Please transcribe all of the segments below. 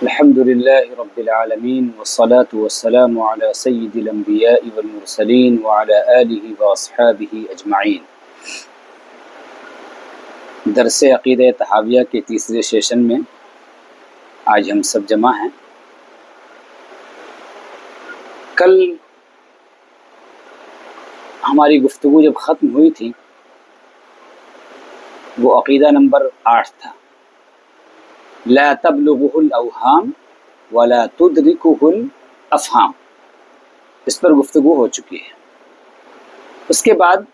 الحمد للہ رب العالمین والصلاة والسلام علی سید الانبیاء والمرسلین وعلی آلہ واصحابہ اجمعین۔ درس عقیدہ طحاویہ کے تیسرے سیشن میں آج ہم سب جمع ہیں۔ کل ہماری گفتگو جب ختم ہوئی تھی وہ عقیدہ نمبر 8 تھا، لا تبلغه الاوہام ولا تدرکه الافہام، اس پر گفتگو ہو چکی ہے۔ اس کے بعد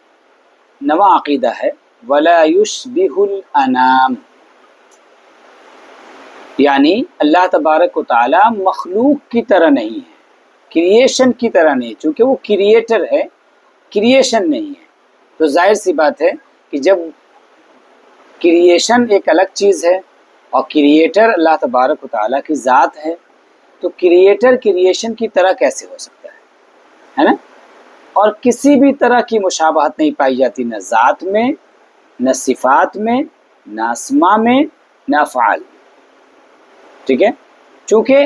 نواں عقیدہ ہے ولا یشبہ الانام، یعنی اللہ تبارک و تعالی مخلوق کی طرح نہیں ہے، کریشن کی طرح نہیں، چونکہ وہ کریٹر ہے، کریشن نہیں ہے۔ تو ظاہر سی بات ہے کہ جب کریشن ایک الگ چیز ہے اور کریٹر اللہ تبارک و تعالیٰ کی ذات ہے، تو کریٹر کریشن کی طرح کیسے ہو سکتا ہے نا؟ اور کسی بھی طرح کی مشابہت نہیں پائی جاتی، نہ ذات میں، نہ صفات میں، نہ اسما میں، نہ افعال میں۔ ٹھیک ہے، چونکہ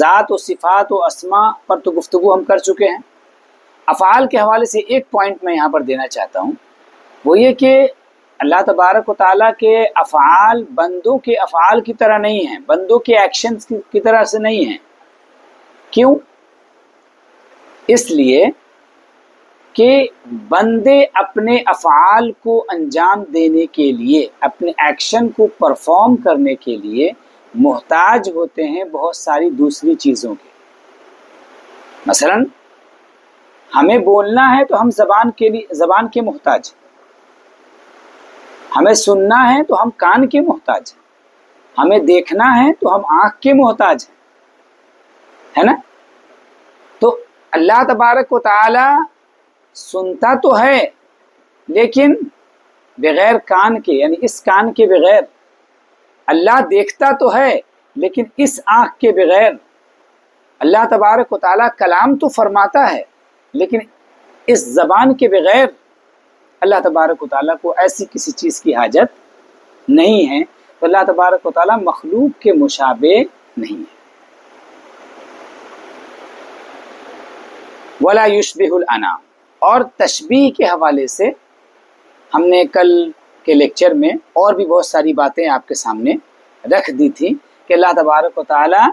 ذات و صفات و اسما پر تو گفتگو ہم کر چکے ہیں۔ افعال کے حوالے سے ایک پوائنٹ میں یہاں پر دینا چاہتا ہوں، وہ یہ کہ اللہ تبارک و تعالیٰ کے افعال بندوں کے افعال کی طرح نہیں ہیں، بندوں کے ایکشنز کی طرح سے نہیں ہیں۔ کیوں؟ اس لیے کہ بندے اپنے افعال کو انجام دینے کے لیے، اپنے ایکشن کو پرفارم کرنے کے لیے محتاج ہوتے ہیں بہت ساری دوسری چیزوں کے۔ مثلا ہمیں بولنا ہے تو ہم زبان کے محتاج ہیں، ہمیں سننا ہے تو ہم کان کے محتاج ہیں، ہمیں دیکھنا ہے تو ہم آنکھ کے محتاج ہیں، ہے نا؟ تو اللہ تبارک و تعالی سنتا تو ہے لیکن بغیر کان کے، یعنی اس کان کے بغیر۔ اللہ دیکھتا تو ہے لیکن اس آنکھ کے بغیر۔ اللہ تبارک و تعالی کلام تو فرماتا ہے لیکن اس زبان کے بغیر اللہ تبارک و تعالیٰ کو ایسی کسی چیز کی حاجت نہیں ہے۔ تو اللہ تبارک و تعالیٰ مخلوق کے مشابہ نہیں ہے۔ ولا یشبہ الانام، اور تشبیہ کے حوالے سے ہم نے کل کے لیکچر میں اور بھی بہت ساری باتیں آپ کے سامنے رکھ دی تھی کہ اللہ تبارک و تعالیٰ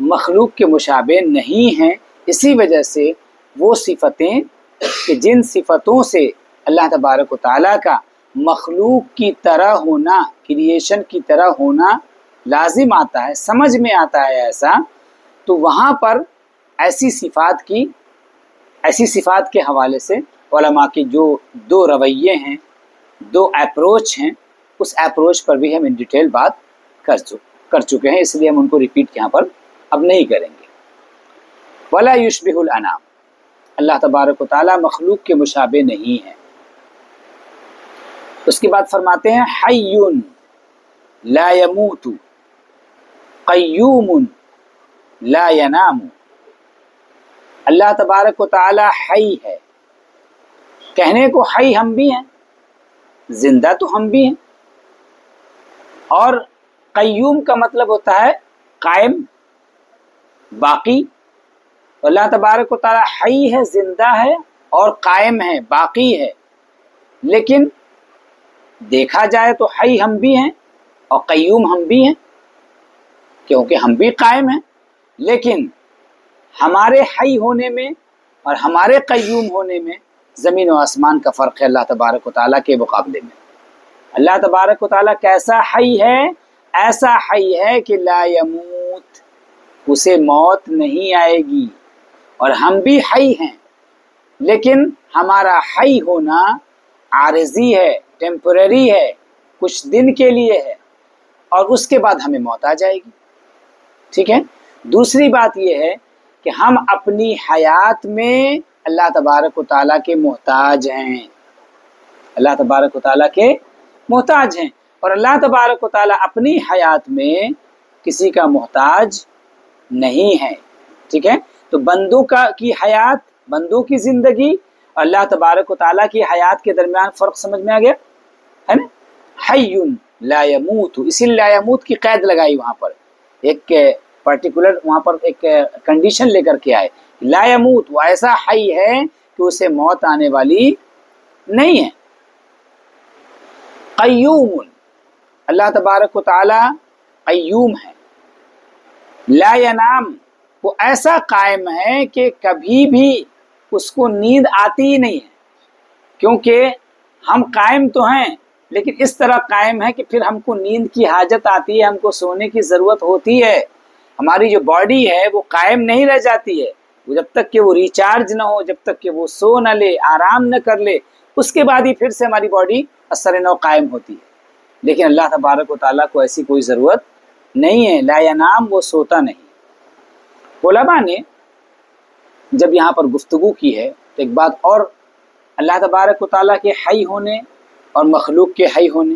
مخلوق کے مشابہ نہیں ہیں۔ اسی وجہ سے وہ صفتیں کہ جن صفتوں سے اللہ تبارک و تعالیٰ کا مخلوق کی طرح ہونا، کریشن کی طرح ہونا لازم آتا ہے، سمجھ میں آتا ہے ایسا، تو وہاں پر ایسی صفات کے حوالے سے علماء کے جو دو رویے ہیں، دو اپروچ ہیں، اس اپروچ پر بھی ہم ان ڈیٹیل بات کر چکے ہیں، اس لیے ہم ان کو ریپیٹ یہاں پر اب نہیں کریں گے۔ ولا یشبہ الانام، اللہ تبارک و تعالیٰ مخلوق کے مشابہ نہیں ہے۔ اس کے بعد فرماتے ہیں حی لا یموت قیوم لا ینام، اللہ تبارک و تعالی حی ہے۔ کہنے کو حی ہم بھی ہیں، زندہ تو ہم بھی ہیں، اور قیوم کا مطلب ہوتا ہے قائم، باقی۔ اللہ تبارک و تعالی حی ہے، زندہ ہے اور قائم ہے، باقی ہے، لیکن دیکھا جائے تو حی ہم بھی ہیں اور قیوم ہم بھی ہیں، کیونکہ ہم بھی قائم ہیں، لیکن ہمارے حی ہونے میں اور ہمارے قیوم ہونے میں زمین و آسمان کا فرق ہے اللہ تبارک و تعالیٰ کے مقابلے میں۔ اللہ تبارک و تعالیٰ کیسا حی ہے؟ ایسا حی ہے کہ لا یموت، اسے موت نہیں آئے گی، اور ہم بھی حی ہیں لیکن ہمارا حی ہونا عارضی ہے، ٹیمپرری ہے، کچھ دن کے لیے ہے، اور اس کے بعد ہمیں موت آ جائے گی۔ ٹھیک ہے، دوسری بات یہ ہے کہ ہم اپنی حیات میں اللہ تبارک و تعالیٰ کے محتاج ہیں، اللہ تبارک و تعالیٰ کے محتاج ہیں، اور اللہ تبارک و تعالیٰ اپنی حیات میں کسی کا محتاج نہیں ہے۔ ٹھیک ہے، تو بندوں کی حیات، بندوں کی زندگی اور اللہ تبارک و تعالیٰ کی حیات کے درمیان فرق سمجھ میں آ گیا ہے نا؟ حی لا یموت، اسی لا یموت کی قید لگائی وہاں پر، ایک پرٹیکولر وہاں پر ایک کنڈیشن لے کر کے آئے، لا یموت، وہ ایسا حی ہے کہ اسے موت آنے والی نہیں ہے۔ قیوم، اللہ تبارک و تعالی قیوم ہے۔ لا ینام، وہ ایسا قائم ہے کہ کبھی بھی اس کو نیند آتی ہی نہیں ہے، کیونکہ ہم قائم تو ہیں لیکن اس طرح قائم ہے کہ پھر ہم کو نیند کی حاجت آتی ہے، ہم کو سونے کی ضرورت ہوتی ہے۔ ہماری جو باڈی ہے وہ قائم نہیں رہ جاتی ہے، وہ جب تک کہ وہ ریچارج نہ ہو، جب تک کہ وہ سو نہ لے، آرام نہ کر لے، اس کے بعد ہی پھر سے ہماری باڈی اثر نو قائم ہوتی ہے۔ لیکن اللہ تبارک و تعالیٰ کو ایسی کوئی ضرورت نہیں ہے، لا ینام، وہ سوتا نہیں۔ علماء نے جب یہاں پر گفتگو کی ہے تو ایک بات اور، اللہ تبارک و تعالیٰ کے حی ہونے اور مخلوق کے حی ہونے،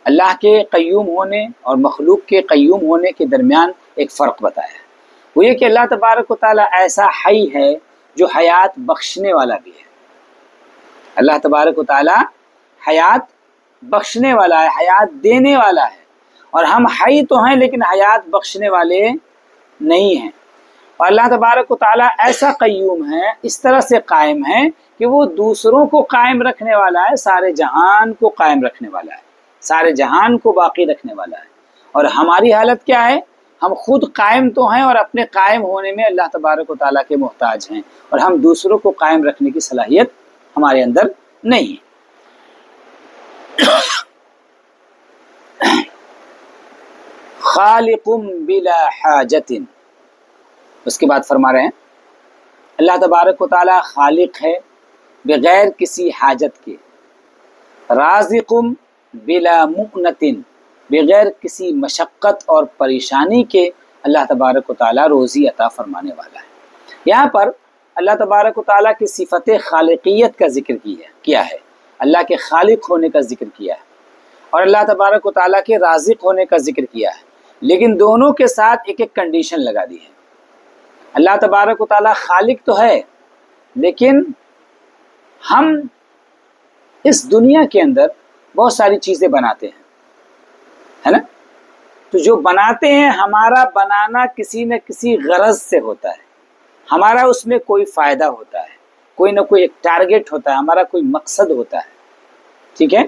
اللہ کے قیوم ہونے اور مخلوق کے قیوم ہونے کے درمیان ایک فرق بتایا ہے۔ وہ یہ کہ اللہ تبارک و تعالیٰ ایسا حی ہے جو حیات بخشنے والا بھی ہے۔ اللہ تبارک و تعالیٰ حیات بخشنے والا ہے، حیات دینے والا ہے، اور ہم حی تو ہیں لیکن حیات بخشنے والے نہیں ہیں۔ اور اللہ تبارک و تعالیٰ ایسا قیوم ہے، اس طرح سے قائم ہے کہ وہ دوسروں کو قائم رکھنے والا ہے، سارے جہان کو قائم رکھنے والا ہے، سارے جہان کو باقی رکھنے والا ہے۔ اور ہماری حالت کیا ہے؟ ہم خود قائم تو ہیں اور اپنے قائم ہونے میں اللہ تبارک و تعالیٰ کے محتاج ہیں، اور ہم دوسروں کو قائم رکھنے کی صلاحیت ہمارے اندر نہیں ہے۔ خالق بلا حاجت، اس کے بعد فرما رہے ہیں اللہ تبارک و تعالیٰ خالق ہے بغیر کسی حاجت کے، رازق بلا مؤنت، بغیر کسی مشقت اور پریشانی کے اللہ تبارک و تعالیٰ روزی عطا فرمانے والا ہے۔ یہاں پر اللہ تبارک و تعالیٰ کی صفت خالقیت کا ذکر کیا ہے، اللہ کے خالق ہونے کا ذکر کیا ہے، اور اللہ تبارک و تعالیٰ کے رازق ہونے کا ذکر کیا ہے، لیکن دونوں کے ساتھ ایک ایک کنڈیشن لگا دی ہے۔ اللہ تبارک و تعالیٰ خالق تو ہے، لیکن ہم اس دنیا کے اندر بہت ساری چیزیں بناتے ہیں، ہے نا؟ تو جو بناتے ہیں ہمارا بنانا کسی نہ کسی غرض سے ہوتا ہے، ہمارا اس میں کوئی فائدہ ہوتا ہے، کوئی نہ کوئی ایک ٹارگٹ ہوتا ہے، ہمارا کوئی مقصد ہوتا ہے، ٹھیک ہے؟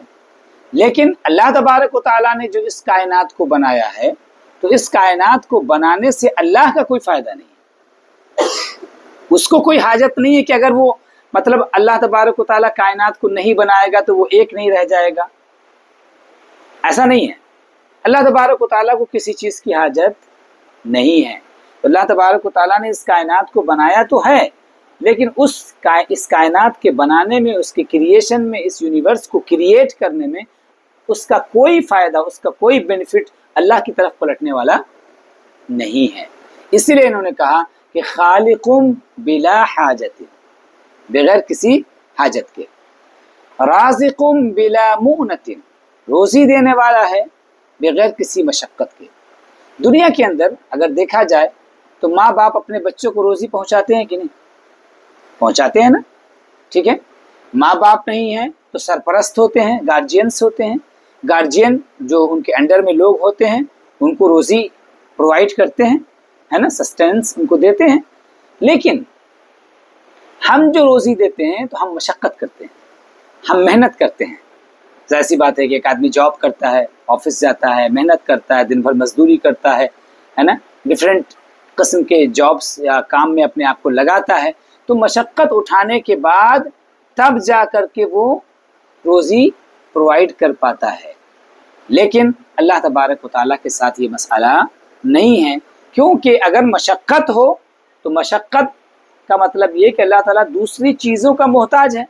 لیکن اللہ تبارک و تعالیٰ نے جو اس کائنات کو بنایا ہے تو اس کائنات کو بنانے سے اللہ کا کوئی فائدہ نہیں، اس کو کوئی حاجت نہیں ہے کہ اگر وہ مطلب اللہ تبارک و تعالیٰ کائنات کو نہیں بنائے گا تو وہ ایک نہیں رہ جائے گا، ایسا نہیں ہے۔ اللہ تبارک و تعالیٰ کو کسی چیز کی حاجت نہیں ہے۔ اللہ تبارک و تعالیٰ نے اس کائنات کو بنایا تو ہے، لیکن اس کائنات کے بنانے میں، اس کے کریشن میں، اس یونیورس کو کریٹ کرنے میں اس کا کوئی فائدہ، اس کا کوئی بینیفٹ اللہ کی طرف پلٹنے والا نہیں ہے۔ اسی لیے انہوں نے کہا کہ خالقم بلا حاجت، بغیر کسی حاجت کے، رازقم بلا مؤنت، روزی دینے والا ہے بغیر کسی مشقت کے۔ دنیا کے اندر اگر دیکھا جائے تو ماں باپ اپنے بچوں کو روزی پہنچاتے ہیں کہ نہیں؟ پہنچاتے ہیں نا، ٹھیک ہے؟ ماں باپ نہیں ہیں تو سرپرست ہوتے ہیں، گارجینس ہوتے ہیں، گارجین جو ان کے انڈر میں لوگ ہوتے ہیں ان کو روزی پرووائڈ کرتے ہیں، ہے نا، سسٹینس ان کو دیتے ہیں۔ لیکن ہم جو روزی دیتے ہیں تو ہم مشقت کرتے ہیں، ہم محنت کرتے ہیں۔ ظاہر سی بات ہے کہ ایک آدمی جاب کرتا ہے، آفس جاتا ہے، محنت کرتا ہے، دن بھر مزدوری کرتا ہے نا، ڈفرینٹ قسم کے جابس یا کام میں اپنے آپ کو لگاتا ہے، تو مشقت اٹھانے کے بعد تب جا کر کے وہ روزی پرووائڈ کر پاتا ہے۔ لیکن اللہ تبارک و تعالیٰ کے ساتھ یہ مسئلہ نہیں ہے، کیونکہ اگر مشقت ہو تو مشقت کا مطلب یہ کہ اللہ تعالیٰ دوسری چیزوں کا محتاج ہے۔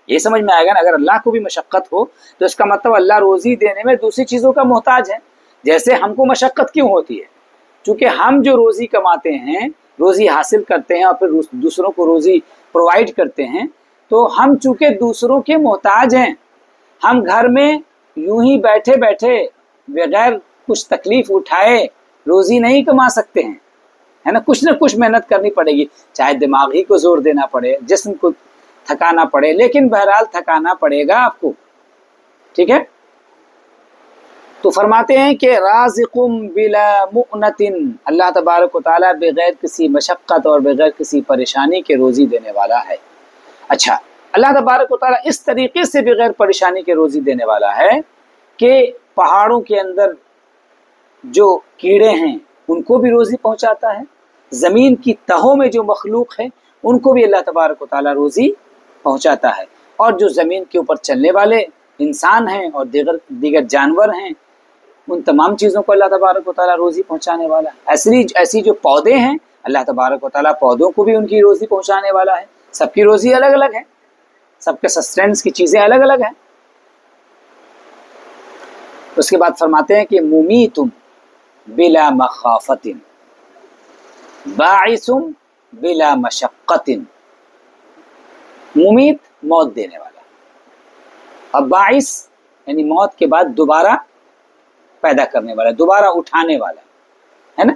یہ سمجھ میں آئے گا نا، اگر اللہ کو بھی مشقت ہو تو اس کا مطلب اللہ روزی دینے میں دوسری چیزوں کا محتاج ہے۔ جیسے ہم کو مشقت کیوں ہوتی ہے؟ چونکہ ہم جو روزی کماتے ہیں، روزی حاصل کرتے ہیں اور پھر دوسروں کو روزی پرووائڈ کرتے ہیں، تو ہم چونکہ دوسروں کے محتاج ہیں، ہم گھر میں یوں ہی بیٹھے بیٹھے بغیر کچھ تکلیف اٹھائے روزی نہیں کما سکتے ہیں، ہے نا، کچھ نہ کچھ محنت کرنی پڑے گی، چاہے دماغ ہی کو زور دینا پڑے، جسم کو تھکانا پڑے، لیکن بہرحال تھکانا پڑے گا آپ کو، ٹھیک ہے؟ تو فرماتے ہیں کہ رازقم بلا مؤنۃ، اللہ تبارک و تعالیٰ بغیر کسی مشقت اور بغیر کسی پریشانی کے روزی دینے والا ہے۔ اچھا، اللہ تبارک و تعالیٰ اس طریقے سے بغیر پریشانی کے روزی دینے والا ہے کہ پہاڑوں کے اندر جو کیڑے ہیں ان کو بھی روزی پہنچاتا ہے، زمین کی تہوں میں جو مخلوق ہے ان کو بھی اللہ تبارک و تعالیٰ روزی پہنچاتا ہے، اور جو زمین کے اوپر چلنے والے انسان ہیں اور دیگر جانور ہیں ان تمام چیزوں کو اللہ تبارک و تعالیٰ روزی پہنچانے والا ہے۔ ایسی جو پودے ہیں اللہ تبارک و تعالیٰ پودوں کو بھی ان کی روزی پہنچانے والا ہے۔ سب کی روزی الگ الگ ہے، سب کے سسٹینس کی چیزیں الگ الگ ہیں۔ اس کے بعد فرماتے ہیں کہ ممیت بلا مخافت باعث بلا مشقت، ممیت موت دینے والا، اور باعث یعنی موت کے بعد دوبارہ پیدا کرنے والا، دوبارہ اٹھانے والا ہے نا،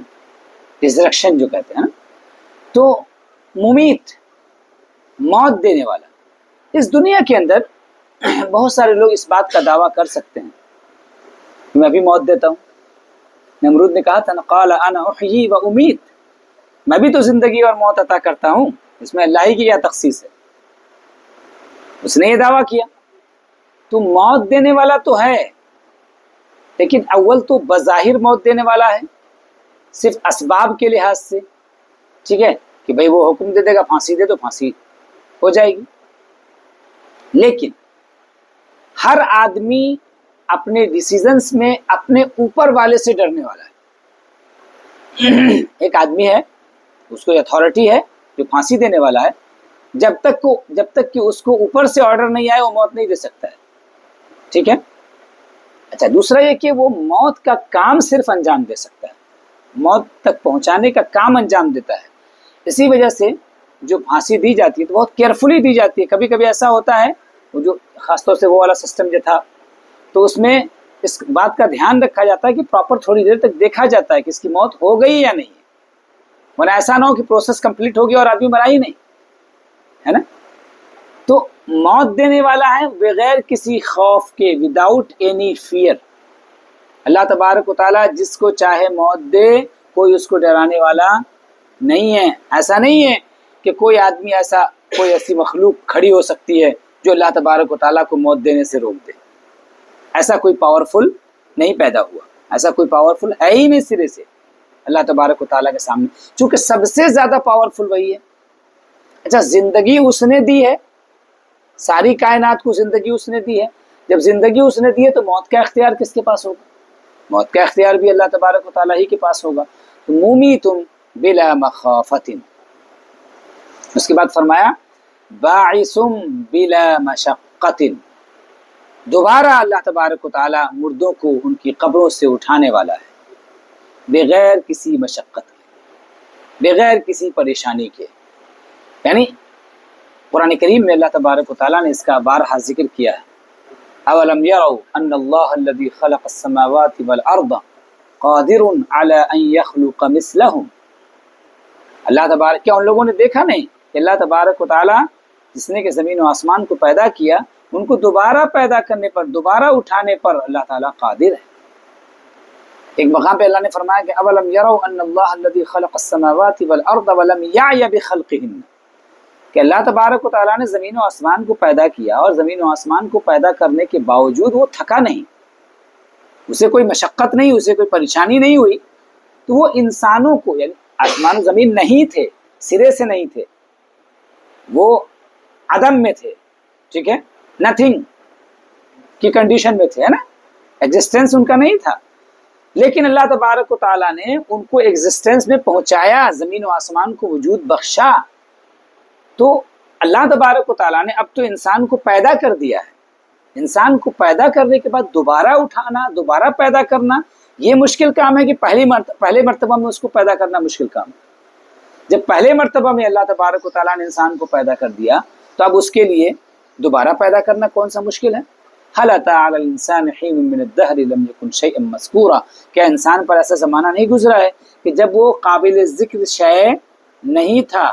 ریزرکشن جو کہتے ہیں نا۔ تو ممیت موت دینے والا، اس دنیا کے اندر بہت سارے لوگ اس بات کا دعویٰ کر سکتے ہیں میں بھی موت دیتا ہوں۔ نمرود نے کہا تھا قال انا احیی و امیت، میں بھی تو زندگی اور موت عطا کرتا ہوں، اس میں اللہ ہی کی کیا تخصیص ہے؟ اس نے یہ دعویٰ کیا۔ تو موت دینے والا تو ہے، لیکن اول تو بظاہر موت دینے والا ہے صرف اسباب کے لحاظ سے، ٹھیک ہے کہ بھئی وہ حکم دے دے گا پھانسی دے تو پھانسی ہو جائے گی۔ لیکن ہر آدمی اپنے ڈیسیزنز میں اپنے اوپر والے سے ڈرنے والا ہے۔ ایک آدمی ہے، اس کو اتھارٹی ہے جو پھانسی دینے والا ہے، جب تک کہ اس کو اوپر سے آرڈر نہیں آئے وہ موت نہیں دے سکتا ہے، ٹھیک ہے۔ اچھا، دوسرا یہ کہ وہ موت کا کام صرف انجام دے سکتا ہے، موت تک پہنچانے کا کام انجام دیتا ہے۔ اسی وجہ سے جو پھانسی دی جاتی ہے تو بہت کیئرفلی دی جاتی ہے۔ کبھی کبھی ایسا ہوتا ہے، وہ جو خاص طور سے وہ والا سسٹم جو تھا تو اس میں اس بات کا دھیان رکھا جاتا ہے کہ پراپر تھوڑی دیر تک دیکھا جاتا ہے کہ اس کی موت ہو گئی یا نہیں، ورنہ ایسا نہ ہو کہ پروسیس کمپلیٹ ہو گیا اور آدمی مرا ہی نہیں، ہے نا۔ تو موت دینے والا ہے بغیر کسی خوف کے، وداؤٹ اینی فیئر۔ اللہ تبارک و تعالیٰ جس کو چاہے موت دے، کوئی اس کو ڈرانے والا نہیں ہے۔ ایسا نہیں ہے کہ کوئی آدمی کوئی ایسی مخلوق کھڑی ہو سکتی ہے جو اللہ تبارک و تعالیٰ کو موت دینے سے روک دے۔ ایسا کوئی پاورفل نہیں پیدا ہوا، ایسا کوئی پاورفل ہے ہی نہیں سرے سے اللہ تبارک و تعالیٰ کے سامنے، چونکہ سب سے زیادہ پاورفل وہی ہے۔ اچھا، زندگی اس نے دی ہے، ساری کائنات کو زندگی اس نے دی ہے۔ جب زندگی اس نے دی ہے تو موت کا اختیار کس کے پاس ہوگا؟ موت کا اختیار بھی اللہ تبارک و تعالیٰ ہی کے پاس ہوگا۔ تو مومیتم بلا مخافت، اس کے بعد فرمایا باعثم بلا مشقت، دوبارہ اللہ تبارک و تعالیٰ مردوں کو ان کی قبروں سے اٹھانے والا ہے بغیر کسی مشقت کے، بغیر کسی پریشانی کے۔ یعنی قرآن کریم میں اللہ تبارک و تعالیٰ نے اس کا بارہا ذکر کیا ہے۔ اولم یروا ان اللہ الذی خلق السماوات والارض قادر علی ان یخلق مثلہم، اللہ تبارک، کیا ان لوگوں نے دیکھا نہیں کہ اللہ تبارک و تعالیٰ جس نے کہ زمین و آسمان کو پیدا کیا، ان کو دوبارہ پیدا کرنے پر، دوبارہ اٹھانے پر اللہ تعالیٰ قادر ہے۔ ایک مقام پہ اللہ نے فرمایا کہ اولم یروا ان اللہ الذی خلق السماوات والارض ولم یعی بخلقہن، کہ اللہ تبارک و تعالیٰ نے زمین و آسمان کو پیدا کیا اور زمین و آسمان کو پیدا کرنے کے باوجود وہ تھکا نہیں، اسے کوئی مشقت نہیں، اسے کوئی پریشانی نہیں ہوئی۔ تو وہ انسانوں کو، یعنی آسمان و زمین نہیں تھے، سرے سے نہیں تھے، وہ عدم میں تھے، ٹھیک ہے، نتھنگ کی کنڈیشن میں تھے، ہے نا، ایگزسٹنس ان کا نہیں تھا، لیکن اللہ تبارک و تعالیٰ نے ان کو ایگزسٹنس میں پہنچایا، زمین و آسمان کو وجود بخشا۔ تو اللہ تبارک و تعالیٰ نے اب تو انسان کو پیدا کر دیا ہے، انسان کو پیدا کرنے کے بعد دوبارہ اٹھانا، دوبارہ پیدا کرنا، یہ مشکل کام ہے کہ پہلے مرتبہ میں اس کو پیدا کرنا مشکل کام ہے۔ جب پہلے مرتبہ میں اللہ تبارک و تعالیٰ نے انسان کو پیدا کر دیا تو اب اس کے لیے دوبارہ پیدا کرنا کون سا مشکل ہے؟ هل أتى على الإنسان حين من الدهر لم يكن شيئا مذكورا، کیا انسان پر ایسا زمانہ نہیں گزرا ہے کہ جب وہ قابل ذکر شے نہیں تھا،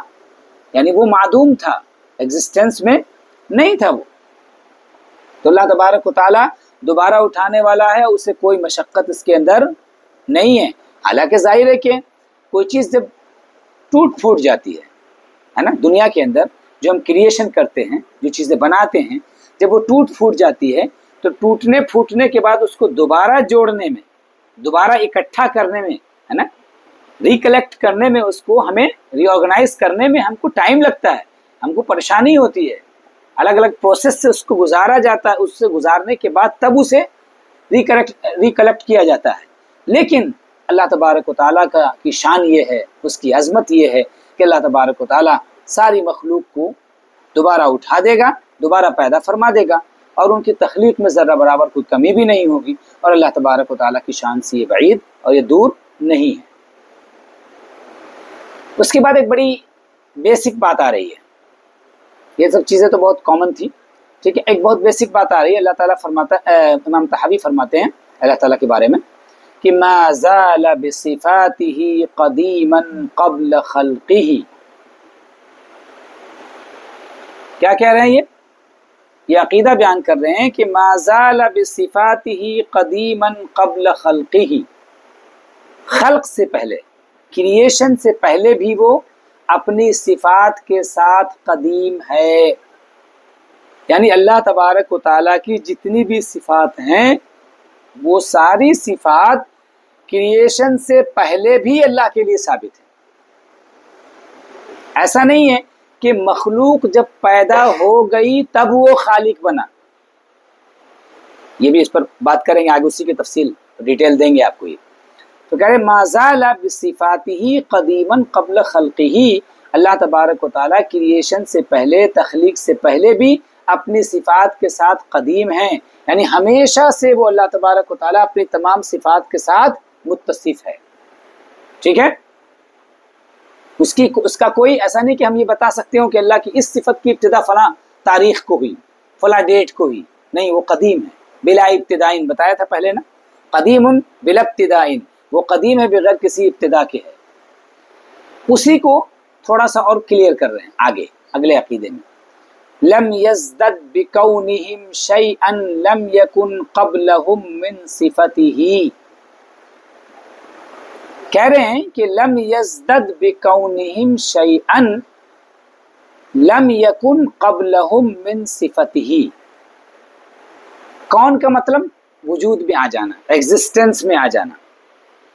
یعنی وہ معدوم تھا، ایگزسٹنس میں نہیں تھا وہ۔ تو اللہ تبارک و تعالیٰ دوبارہ اٹھانے والا ہے، اسے کوئی مشقت اس کے اندر نہیں ہے۔ حالانکہ ظاہر ہے کہ کوئی چیز جب ٹوٹ پھوٹ جاتی ہے نا، دنیا کے اندر جو ہم کریشن کرتے ہیں، جو چیزیں بناتے ہیں، جب وہ ٹوٹ پھوٹ جاتی ہے تو ٹوٹنے پھوٹنے کے بعد اس کو دوبارہ جوڑنے میں، دوبارہ اکٹھا کرنے میں، ہے نا، ریکلیکٹ کرنے میں، اس کو ہمیں ری آرگنائز کرنے میں ہم کو ٹائم لگتا ہے، ہم کو پریشانی ہوتی ہے، الگ الگ پروسیس سے اس کو گزارا جاتا ہے، اس سے گزارنے کے بعد تب اسے ریکلیکٹ کیا جاتا ہے۔ لیکن اللہ تبارک و تعالیٰ کی شان یہ ہے، اس کی عظمت یہ ہے کہ اللہ تبارک و تعالیٰ ساری مخلوق کو دوبارہ اٹھا دے گا، دوبارہ پیدا فرما دے گا، اور ان کی تخلیق میں ذرہ برابر کوئی کمی بھی نہیں ہوگی، اور اللہ تبارک و تعالیٰ کی شان سے یہ بعید اور یہ دور نہیں ہے۔ اس کے بعد ایک بڑی بیسک بات آ رہی ہے، یہ سب چیزیں تو بہت کامن تھی، ٹھیک ہے، ایک بہت بیسک بات آ رہی ہے۔ اللہ تعالیٰ فرماتا امام طحاوی فرماتے ہیں اللہ تعالیٰ کے بارے میں کہ ما زال بصفاته قدیما قبل خلقه۔ کیا کہہ رہے ہیں؟ یہ عقیدہ بیان کر رہے ہیں کہ ما زال بصفاته قدیما قبل خلقه، خلق سے پہلے، کریشن سے پہلے بھی وہ اپنی صفات کے ساتھ قدیم ہے، یعنی اللہ تبارک و تعالیٰ کی جتنی بھی صفات ہیں وہ ساری صفات کریشن سے پہلے بھی اللہ کے لیے ثابت ہے۔ ایسا نہیں ہے کہ مخلوق جب پیدا ہو گئی تب وہ خالق بنا، یہ بھی اس پر بات کریں گے آگے، اسی کی تفصیل ڈیٹیل دیں گے آپ کو۔ یہ تو کہہ رہے ما زال بصفاته قدیما قبل خلقه، اللہ تبارک و تعالیٰ کریشن سے پہلے، تخلیق سے پہلے بھی اپنی صفات کے ساتھ قدیم ہیں، یعنی ہمیشہ سے وہ اللہ تبارک و تعالیٰ اپنی تمام صفات کے ساتھ متصف ہے، ٹھیک ہے۔ اس کا کوئی ایسا نہیں کہ ہم یہ بتا سکتے ہوں کہ اللہ کی اس صفت کی ابتدا فلاں تاریخ کو ہوئی، فلاں ڈیٹ کو ہوئی، نہیں، وہ قدیم ہے، بلا ابتدائن، بتایا تھا پہلے نا، قدیم بلا ابتدائن، وہ قدیم ہے بغیر کسی ابتدا کے ہے۔ اسی کو تھوڑا سا اور کلیئر کر رہے ہیں آگے اگلے عقیدے میں، لم یزدد بکونہم شیئا لم یکن قبلہم من صفته، کہہ رہے ہیں کہ لم یزدد بکونہم شیئا لم یکن قبلہم من صفته، کون کا مطلب وجود میں آ جانا، ایگزسٹنس میں آ جانا،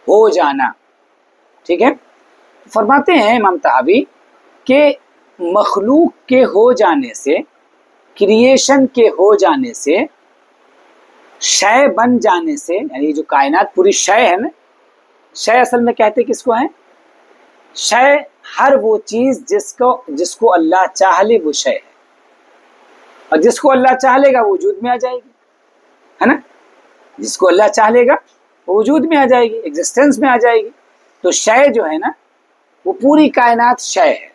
ہو جانا، ٹھیک ہے۔ فرماتے ہیں امام طحاوی کہ مخلوق کے ہو جانے سے، کریشن کے ہو جانے سے، شے بن جانے سے، یعنی جو کائنات پوری شے ہے نا، شے اصل میں کہتے کس کو ہیں؟ شے ہر وہ چیز جس کو اللہ چاہ لے وہ شے ہے، اور جس کو اللہ چاہ لے گا وہ وجود میں آ جائے گی، ہے نا، جس کو اللہ چاہ لے گا وہ وجود میں آ جائے گی، ایگزسٹنس میں آ جائے گی۔ تو شے جو ہے نا وہ پوری کائنات شے ہے،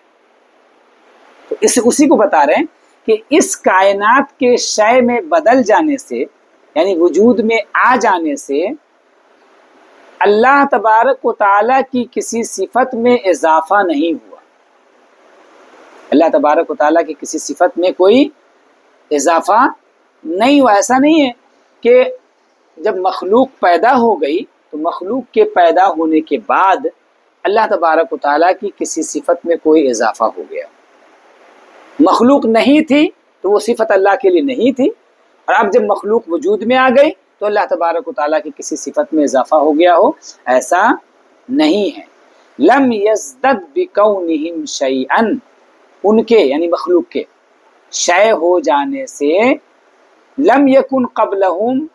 تو اسی کو بتا رہے ہیں کہ اس کائنات کے شے میں بدل جانے سے، یعنی وجود میں آ جانے سے، اللہ تبارک و تعالیٰ کی کسی صفت میں اضافہ نہیں ہوا، اللہ تبارک و تعالیٰ کی کسی صفت میں کوئی اضافہ نہیں ہوا۔ ایسا نہیں ہے کہ جب مخلوق پیدا ہو گئی تو مخلوق کے پیدا ہونے کے بعد اللہ تبارک و تعالیٰ کی کسی صفت میں کوئی اضافہ ہو گیا، مخلوق نہیں تھی تو وہ صفت اللہ کے لیے نہیں تھی، اور اب جب مخلوق وجود میں آ گئی تو اللہ تبارک و تعالیٰ کی کسی صفت میں اضافہ ہو گیا ہو، ایسا نہیں ہے۔ لم یزدد بکونہم شیئا، ان کے یعنی مخلوق کے شے ہو جانے سے، لم یکن قبلہم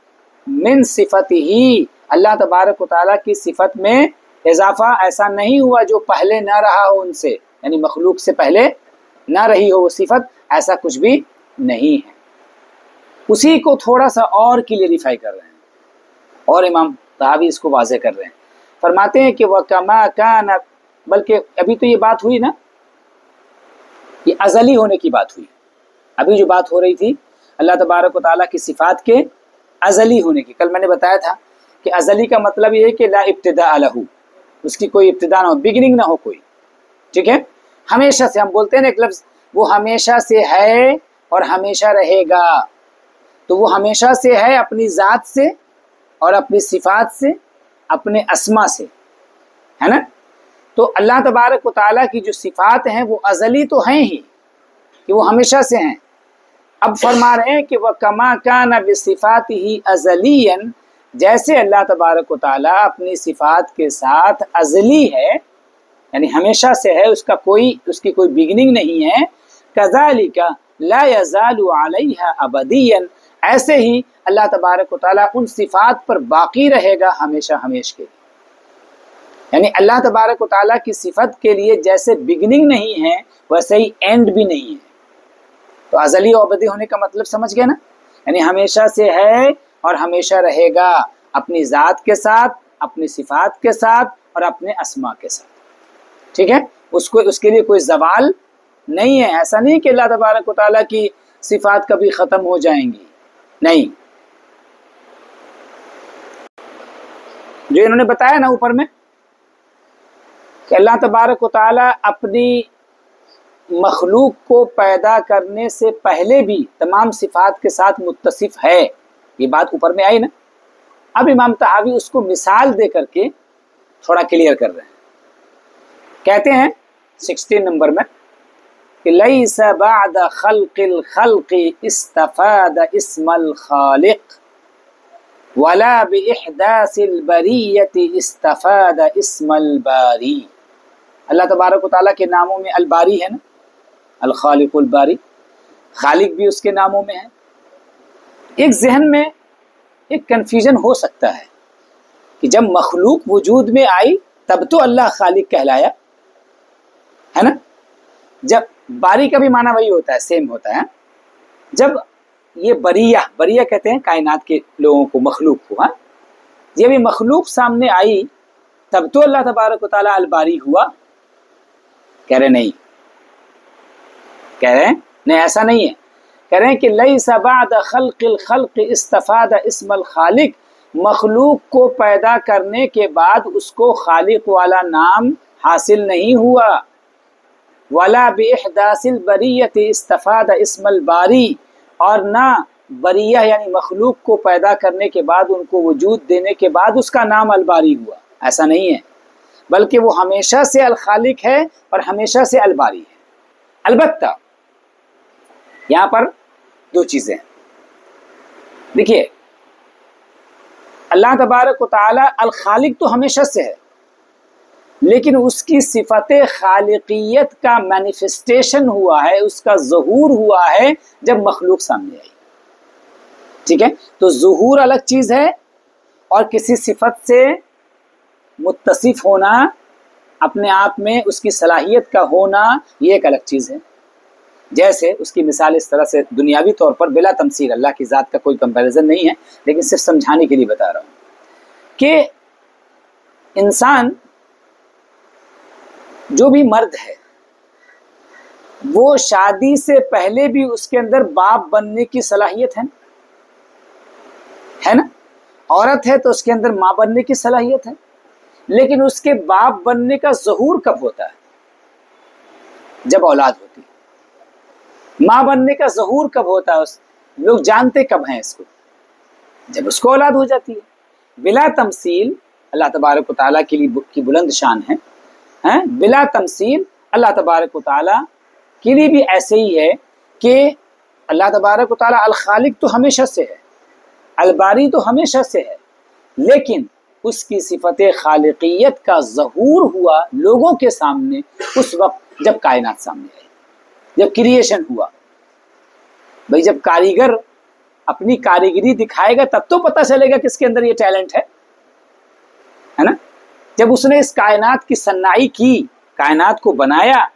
من صفته، اللہ تبارک و تعالیٰ کی صفت میں اضافہ ایسا نہیں ہوا جو پہلے نہ رہا ہو ان سے، یعنی مخلوق سے پہلے نہ رہی ہو وہ صفت، ایسا کچھ بھی نہیں ہے۔ اسی کو تھوڑا سا اور کلیریفائی کر رہے ہیں، اور امام طحاوی اس کو واضح کر رہے ہیں، فرماتے ہیں کہ وَكَمَا كَانَ، بلکہ ابھی تو یہ بات ہوئی نا، یہ ازلی ہونے کی بات ہوئی، ابھی جو بات ہو رہی تھی اللہ تبارک و تعالیٰ کی صفات کے ازلی ہونے کی، کل میں نے بتایا تھا کہ ازلی کا مطلب یہ ہے کہ لا ابتداء لہ، اس کی کوئی ابتدا نہ ہو، بگننگ نہ ہو کوئی، ٹھیک ہے۔ ہمیشہ سے، ہم بولتے ہیں نا ایک لفظ، وہ ہمیشہ سے ہے اور ہمیشہ رہے گا، تو وہ ہمیشہ سے ہے اپنی ذات سے اور اپنی صفات سے، اپنے اسما سے، ہے نا؟ تو اللہ تبارک و تعالیٰ کی جو صفات ہیں وہ ازلی تو ہیں ہی، کہ وہ ہمیشہ سے ہیں۔ اب فرما رہے ہیں کہ وَكَمَا كَانَ بِصِفَاتِهِ أَزَلِيًّا، جیسے اللہ تبارک و تعالیٰ اپنی صفات کے ساتھ ازلی ہے، یعنی ہمیشہ سے ہے، اس کی کوئی بگننگ نہیں ہے، كَذَلِكَ لَا يَزَالُ عَلَيْهَا أَبَدِيًّا، ایسے ہی اللہ تبارک و تعالیٰ ان صفات پر باقی رہے گا ہمیشہ ہمیش کے، یعنی اللہ تبارک و تعالیٰ کی صفت کے لیے جیسے بگننگ نہیں ہے ویسے ہی اینڈ بھی نہیں ہے۔ تو ازلی و ابدی ہونے کا مطلب سمجھ گئے نا؟ یعنی ہمیشہ سے ہے اور ہمیشہ رہے گا، اپنی ذات کے ساتھ، اپنی صفات کے ساتھ اور اپنے اسما کے ساتھ، ٹھیک ہے؟ اس کے لیے کوئی زوال نہیں ہے۔ ایسا نہیں کہ اللہ تبارک و تعالیٰ کی صفات کبھی ختم ہو جائیں گی، نہیں۔ جو انہوں نے بتایا نا اوپر میں کہ اللہ تبارک و تعالیٰ اپنی مخلوق کو پیدا کرنے سے پہلے بھی تمام صفات کے ساتھ متصف ہے، یہ بات اوپر میں آئی نا۔ اب امام طحاوی اس کو مثال دے کر کے تھوڑا کلیئر کر رہے ہیں۔ کہتے ہیں 16 نمبر میں کہ لیس بعد خلق الخلق استفاد اسم الخالق ولا باحداث البریۃ استفاد اسم الباری۔ اللہ تبارک و تعالیٰ کے ناموں میں الباری ہے نا، الخالق الباری، خالق بھی اس کے ناموں میں ہے۔ ایک ذہن میں ایک کنفیوژن ہو سکتا ہے کہ جب مخلوق وجود میں آئی تب تو اللہ خالق کہلایا، ہے نا؟ جب باری کا بھی معنی وہی ہوتا ہے، سیم ہوتا ہے۔ جب یہ بریہ کہتے ہیں کائنات کے لوگوں کو، مخلوق کو، ہاں، جب یہ مخلوق سامنے آئی تب تو اللہ تبارک و تعالیٰ الباری ہوا؟ کہہ رہے نہیں، ایسا نہیں ہے۔ کہہ رہے ہیں کہ لیس بعد خلق الخلق استفاد اسم الخالق، مخلوق کو پیدا کرنے کے بعد اس کو خالق والا نام حاصل نہیں ہوا، ولا باحداث البریۃ استفاد اسم الباری، اور نہ بریہ یعنی مخلوق کو پیدا کرنے کے بعد، ان کو وجود دینے کے بعد اس کا نام الباری ہوا، ایسا نہیں ہے، بلکہ وہ ہمیشہ سے الخالق ہے اور ہمیشہ سے الباری ہے۔ البتہ یہاں پر دو چیزیں ہیں۔ دیکھیے، اللہ تبارک و تعالیٰ الخالق تو ہمیشہ سے ہے، لیکن اس کی صفت خالقیت کا مینیفسٹیشن ہوا ہے، اس کا ظہور ہوا ہے جب مخلوق سامنے آئی، ٹھیک ہے؟ تو ظہور الگ چیز ہے اور کسی صفت سے متصف ہونا، اپنے آپ میں اس کی صلاحیت کا ہونا، یہ ایک الگ چیز ہے۔ جیسے اس کی مثال اس طرح سے دنیاوی طور پر بلا تمثیل، اللہ کی ذات کا کوئی کمپیریزن نہیں ہے، لیکن صرف سمجھانے کے لیے بتا رہا ہوں کہ انسان جو بھی مرد ہے وہ شادی سے پہلے بھی اس کے اندر باپ بننے کی صلاحیت ہے نا؟ عورت ہے تو اس کے اندر ماں بننے کی صلاحیت ہے، لیکن اس کے باپ بننے کا ظہور کب ہوتا ہے؟ جب اولاد ہوتی ہے۔ ماں بننے کا ظہور کب ہوتا ہے؟ لوگ جانتے کب ہیں اس کو؟ جب اس کو اولاد ہو جاتی ہے۔ بلا تمثیل اللہ تبارک و تعالیٰ کے لیے کی بلند شان ہے، بلا تمثیل اللہ تبارک و تعالیٰ کے لیے بھی ایسے ہی ہے کہ اللہ تبارک و تعالیٰ الخالق تو ہمیشہ سے ہے، الباری تو ہمیشہ سے ہے، لیکن اس کی صفت خالقیت کا ظہور ہوا لوگوں کے سامنے اس وقت جب کائنات سامنے آئی، جب کریشن ہوا۔ بھئی جب کاریگر اپنی کاریگری دکھائے گا تب تو پتہ چلے گا کس کے اندر یہ ٹیلنٹ ہے نا؟ جب اس نے اس کائنات کی صنائی کی، کائنات کو بنایا،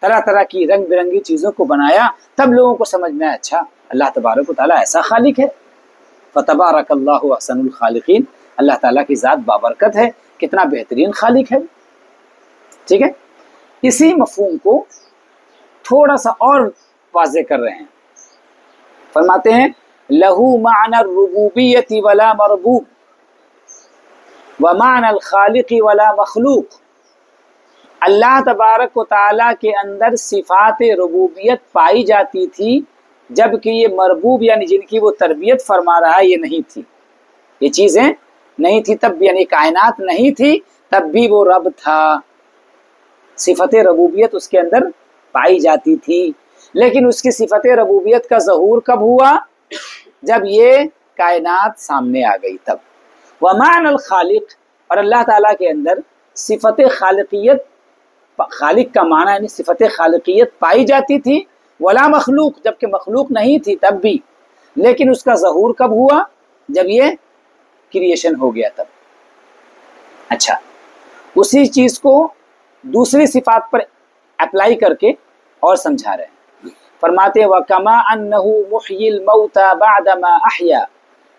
طرح طرح کی رنگ برنگی چیزوں کو بنایا، تب لوگوں کو سمجھ میں اچھا اللہ تبارک و تعالیٰ ایسا خالق ہے۔ فتبارک اللہ احسن الخالقین، اللہ تعالیٰ کی ذات بابرکت ہے، کتنا بہترین خالق ہے، ٹھیک ہے؟ اسی مفہوم کو تھوڑا سا اور واضح کر رہے ہیں، فرماتے ہیں لہو معنی الربوبیت ولا مربوب ومعنی الخالق ولا مخلوق، اللہ تبارک و تعالیٰ کے اندر صفات ربوبیت پائی جاتی تھی جبکہ یہ مربوب یعنی جن کی وہ تربیت فرما رہا ہے یہ نہیں تھی، یہ چیزیں نہیں تھی تب بھی، یعنی کائنات نہیں تھی تب بھی وہ رب تھا، صفت ربوبیت اس کے اندر پائی جاتی تھی، لیکن اس کی صفت ربوبیت کا ظہور کب ہوا؟ جب یہ کائنات سامنے آ گئی تب۔ ومعنى الخالق، اور اللہ تعالیٰ کے اندر صفت خالقیت، خالق کا معنی یعنی صفت خالقیت پائی جاتی تھی، ولا مخلوق، جبکہ مخلوق نہیں تھی تب بھی، لیکن اس کا ظہور کب ہوا؟ جب یہ کریشن ہو گیا تب۔ اچھا، اسی چیز کو دوسری صفات پر اپلائی کر کے اور سمجھا رہے ہیں، فرماتے ہیں وَكَمَا أَنَّهُ مُحْيِي الْمَوْتَى بَعْدَمَا أَحْيَا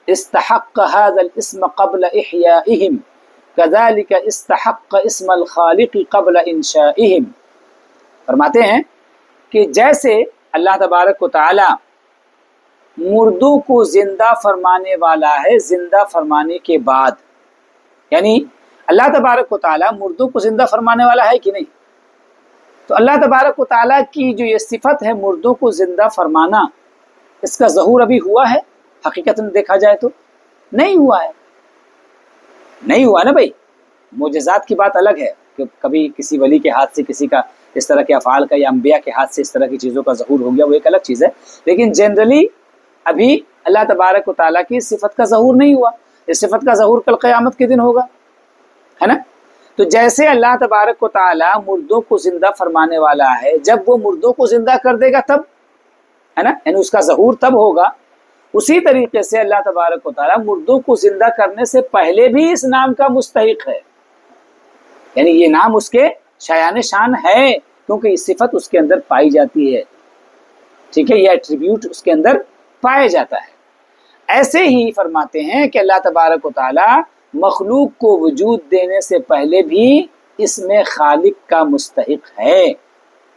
استحق هذا الاسم قبل إحيائهم كذلك استحق اسم الخالق قبل انشائهم۔ فرماتے ہیں کہ جیسے اللہ تبارک و تعالی مردوں کو زندہ فرمانے والا ہے زندہ فرمانے کے بعد، یعنی اللہ تبارک و تعالی مردوں کو زندہ فرمانے والا ہے کہ نہیں؟ تو اللہ تبارک و تعالی کی جو یہ صفت ہے مردوں کو زندہ فرمانا، اس کا ظہور ابھی ہوا ہے؟ حقیقت میں دیکھا جائے تو نہیں ہوا ہے، نہیں ہوا نا بھائی۔ معجزات کی بات الگ ہے کہ کبھی کسی ولی کے ہاتھ سے کسی کا اس طرح کے افعال کا یا انبیاء کے ہاتھ سے اس طرح کی چیزوں کا ظہور ہو گیا، وہ ایک الگ چیز ہے، لیکن جنرلی ابھی اللہ تبارک و تعالیٰ کی صفت کا ظہور نہیں ہوا۔ اس صفت کا ظہور کل قیامت کے دن ہوگا، ہے نا؟ تو جیسے اللہ تبارک و تعالیٰ مردوں کو زندہ فرمانے والا ہے، جب وہ مردوں کو زندہ کر دے گا تب، ہے نا، یعنی اس کا ظہور تب ہوگا، اسی طریقے سے اللہ تبارک و تعالیٰ مردوں کو زندہ کرنے سے پہلے بھی اس نام کا مستحق ہے، یعنی یہ نام اس کے شایان شان ہے کیونکہ یہ صفت اس کے اندر پائی جاتی ہے، ٹھیک ہے، یہ ایٹریبیوٹ اس کے اندر پایا جاتا ہے۔ ایسے ہی فرماتے ہیں کہ اللہ تبارک و تعالیٰ مخلوق کو وجود دینے سے پہلے بھی اس میں خالق کا مستحق ہے،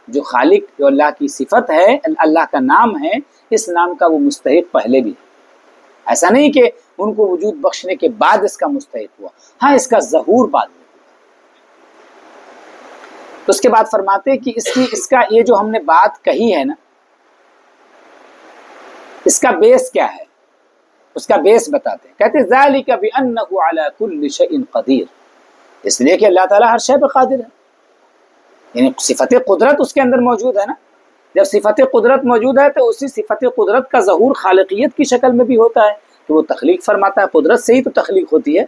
جو خالق جو اللہ کی صفت ہے، اللہ کا نام ہے، اس نام کا وہ مستحق پہلے بھی ہے۔ ایسا نہیں کہ ان کو وجود بخشنے کے بعد اس کا مستحق ہوا، ہاں اس کا ظہور بعد میں ہوا۔ تو اس کے بعد فرماتے ہیں کہ اس کا یہ جو ہم نے بات کہی ہے نا، اس کا بیس کیا ہے؟ اس کا بیس بتاتے ہیں، کہتے ہیں ذَلِكَ بِأَنَّهُ عَلَى كُلِّ شَيْءٍ قَدِيرٌ، اس لیے کہ اللہ تعالیٰ ہر شے پہ قادر ہے، یعنی صفت قدرت اس کے اندر موجود ہے نا۔ جب صفت قدرت موجود ہے تو اسی صفت قدرت کا ظہور خالقیت کی شکل میں بھی ہوتا ہے، تو وہ تخلیق فرماتا ہے، قدرت سے ہی تو تخلیق ہوتی ہے۔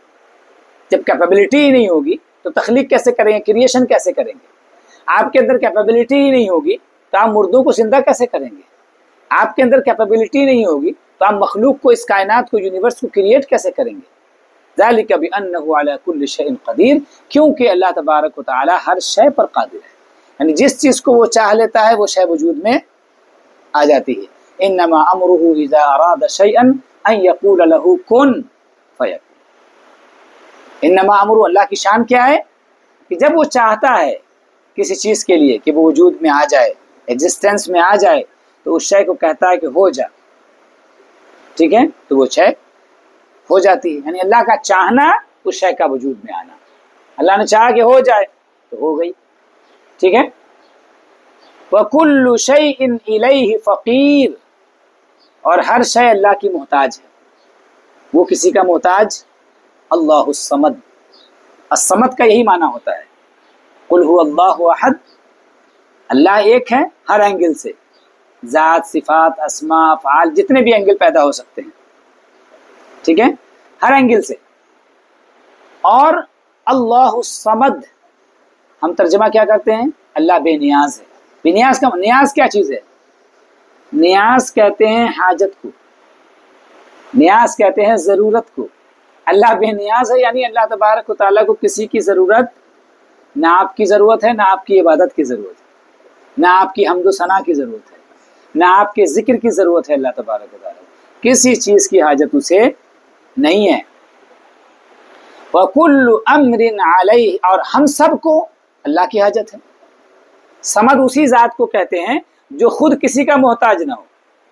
جب کیپیبلٹی ہی نہیں ہوگی تو تخلیق کیسے کریں گے، کریشن کیسے کریں گے؟ آپ کے اندر کیپیبلٹی ہی نہیں ہوگی تو آپ مردوں کو زندہ کیسے کریں گے؟ آپ کے اندر کیپیبلٹی نہیں ہوگی تو آپ مخلوق کو، اس کائنات کو، یونیورس کو کریٹ کیسے کریں گے؟ ذَلِكَ بِأَنَّهُ عَلَى كُلِّ شَيْءٍ قَدِيرٌ، کیونکہ اللہ تبارک و تعالی ہر شے پر قادر ہے، یعنی جس چیز کو وہ چاہ لیتا ہے وہ شے وجود میں آ جاتی ہے۔ انما امره اذا اراد شيئا ان يقول له كن فيكون، انما امره، اللہ کی شان کیا ہے کہ جب وہ چاہتا ہے کسی چیز کے لیے کہ وہ وجود میں آ جائے، ایگزسٹنس میں آ جائے، تو اس شے کو کہتا ہے کہ ہو جا، ٹھیک ہے، تو وہ شے ہو جاتی ہے، یعنی اللہ کا چاہنا اس شے کا وجود میں آنا، اللہ نے چاہا کہ ہو جائے تو ہو گئی، ٹھیک ہے۔ وَكُلُّ شَيْءٍ إِلَيْهِ فَقِيرٌ، اور ہر شے اللہ کی محتاج ہے۔ وہ کسی کا محتاج؟ اللہ الصمد، الصمد کا یہی معنی ہوتا ہے، قُلْ هُوَ اللَّهُ أَحَدٌ، اللہ ایک ہے ہر اینگل سے، ذات، صفات، اسماء، افعال، جتنے بھی اینگل پیدا ہو سکتے ہیں، ٹھیک ہے، ہر اینگل سے۔ اور اللہ الصمد ہم ترجمہ کیا کرتے ہیں؟ اللہ بے نیاز ہے۔ بے نیاز کا نیاز کیا چیز ہے؟ نیاز کہتے ہیں حاجت کو، نیاز کہتے ہیں ضرورت کو۔ اللہ بے نیاز ہے، یعنی اللہ تبارک و تعالیٰ کو کسی کی ضرورت، نہ آپ کی ضرورت ہے، نہ آپ کی عبادت کی ضرورت ہے، نہ آپ کی حمد و ثنا کی ضرورت ہے، نہ آپ کے ذکر کی ضرورت ہے۔ اللہ تبارک و تعالیٰ کسی چیز کی حاجت اسے نہیں ہے۔ وَكُلُّ أَمْرٍ عَلَيْهِ، اور ہم سب کو اللہ کی حاجت ہے۔ صمد اسی ذات کو کہتے ہیں جو خود کسی کا محتاج نہ ہو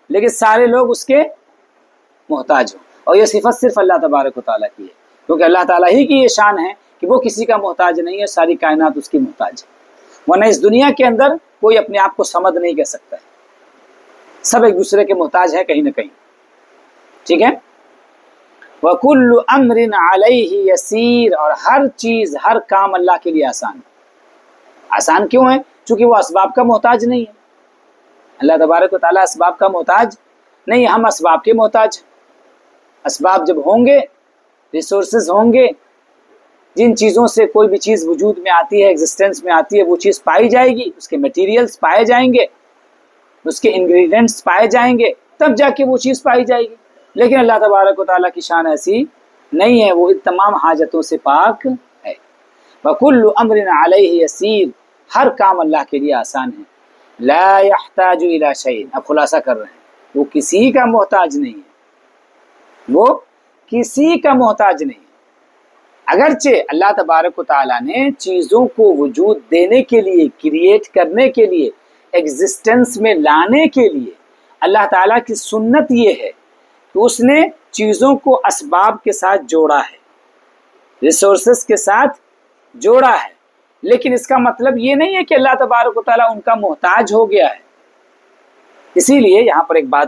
لیکن سارے لوگ اس کے محتاج ہوں، اور یہ صفت صرف اللہ تبارک و تعالیٰ کی ہے، کیونکہ اللہ تعالیٰ ہی کی یہ شان ہے کہ وہ کسی کا محتاج نہیں ہے، ساری کائنات اس کی محتاج ہے، ورنہ اس دنیا کے اندر کوئی اپنے آپ کو صمد نہیں کہہ سکتا ہے، سب ایک دوسرے کے محتاج ہیں کہیں نہ کہیں، ٹھیک ہے۔ وَكُلُّ أَمْرٍ عَلَيْهِ يَسِيرٌ، اور ہر چیز، ہر کام اللہ کے لیے آسان ہے۔ آسان کیوں ہے؟ چونکہ وہ اسباب کا محتاج نہیں ہے۔ اللہ تبارک و تعالیٰ اسباب کا محتاج نہیں، ہم اسباب کے محتاج ہیں۔ اسباب جب ہوں گے، ریسورسز ہوں گے، جن چیزوں سے کوئی بھی چیز وجود میں آتی ہے، ایگزسٹنس میں آتی ہے، وہ چیز پائی جائے گی، اس کے میٹیریلز پائے جائیں گے، اس کے انگریڈینٹس پائے جائیں گے، تب جا کے وہ چیز پائی جائے گی۔ لیکن اللہ تبارک و تعالیٰ کی شان ایسی نہیں ہے، وہ ان تمام حاجتوں سے پاک ہے۔ وَكُلُّ أَمْرٍ عَلَيْهِ يَسِيرٌ، ہر کام اللہ کے لیے آسان ہے۔ لَا يَحْتَاجُ إِلَى شَيْءٍ، اب خلاصہ کر رہے ہیں، وہ کسی کا محتاج نہیں ہے، وہ کسی کا محتاج نہیں ہے۔ اگرچہ اللہ تبارک و تعالیٰ نے چیزوں کو وجود دینے کے لیے، کریٹ کرنے کے لیے، ایگزسٹنس میں لانے کے لیے، اللہ تعالیٰ کی سنت یہ ہے کہ اس نے چیزوں کو اسباب کے ساتھ جوڑا ہے، ریسورسز کے ساتھ جوڑا ہے، لیکن اس کا مطلب یہ نہیں ہے کہ اللہ تبارک و تعالیٰ ان کا محتاج ہو گیا ہے۔ اسی لیے یہاں پر ایک بات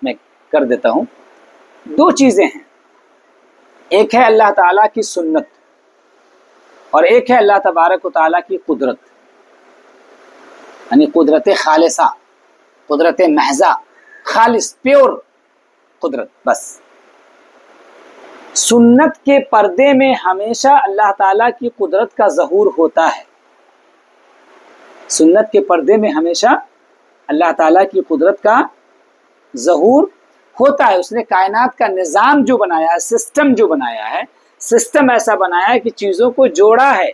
میں کر دیتا ہوں، دو چیزیں ہیں، ایک ہے اللہ تعالیٰ کی سنت اور ایک ہے اللہ تبارک و تعالیٰ کی قدرت، یعنی قدرت خالصہ، قدرت محضہ، خالص پیور قدرت۔ بس سنت کے پردے میں ہمیشہ اللہ تعالیٰ کی قدرت کا ظہور ہوتا ہے، سنت کے پردے میں ہمیشہ اللہ تعالیٰ کی قدرت کا ظہور ہوتا ہے۔ اس نے کائنات کا نظام جو بنایا ہے، سسٹم جو بنایا ہے، سسٹم ایسا بنایا ہے کہ چیزوں کو جوڑا ہے،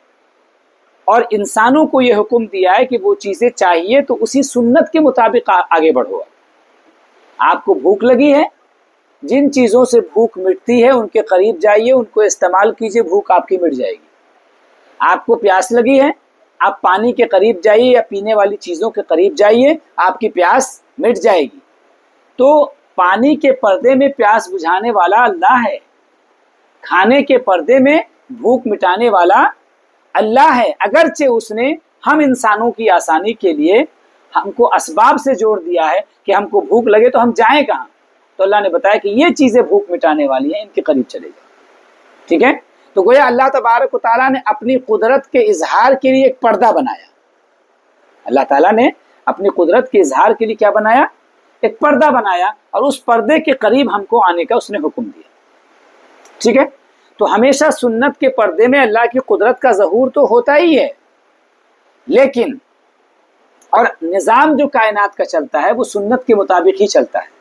اور انسانوں کو یہ حکم دیا ہے کہ وہ چیزیں چاہیے تو اسی سنت کے مطابق آگے بڑھو۔ آپ کو بھوک لگی ہے، جن چیزوں سے بھوک مٹتی ہے ان کے قریب جائیے، ان کو استعمال کیجئے، بھوک آپ کی مٹ جائے گی۔ آپ کو پیاس لگی ہے، آپ پانی کے قریب جائیے یا پینے والی چیزوں کے قریب جائیے، آپ کی پیاس مٹ جائے گی۔ تو پانی کے پردے میں پیاس بجھانے والا اللہ ہے، کھانے کے پردے میں بھوک مٹانے والا اللہ ہے۔ اگرچہ اس نے ہم انسانوں کی آسانی کے لیے ہم کو اسباب سے جوڑ دیا ہے کہ ہم کو بھوک لگے تو ہم جائیں کہاں، تو اللہ نے بتایا کہ یہ چیزیں بھوک مٹانے والی ہیں، ان کے قریب چلے جائیں، ٹھیک ہے۔ تو گویا اللہ تبارک و تعالیٰ نے اپنی قدرت کے اظہار کے لیے ایک پردہ بنایا، اللہ تعالیٰ نے اپنی قدرت کے اظہار کے لیے کیا بنایا؟ ایک پردہ بنایا، اور اس پردے کے قریب ہم کو آنے کا اس نے حکم دیا، ٹھیک ہے۔ تو ہمیشہ سنت کے پردے میں اللہ کی قدرت کا ظہور تو ہوتا ہی ہے، لیکن اور نظام جو کائنات کا چلتا ہے وہ سنت کے مطابق ہی چلتا ہے،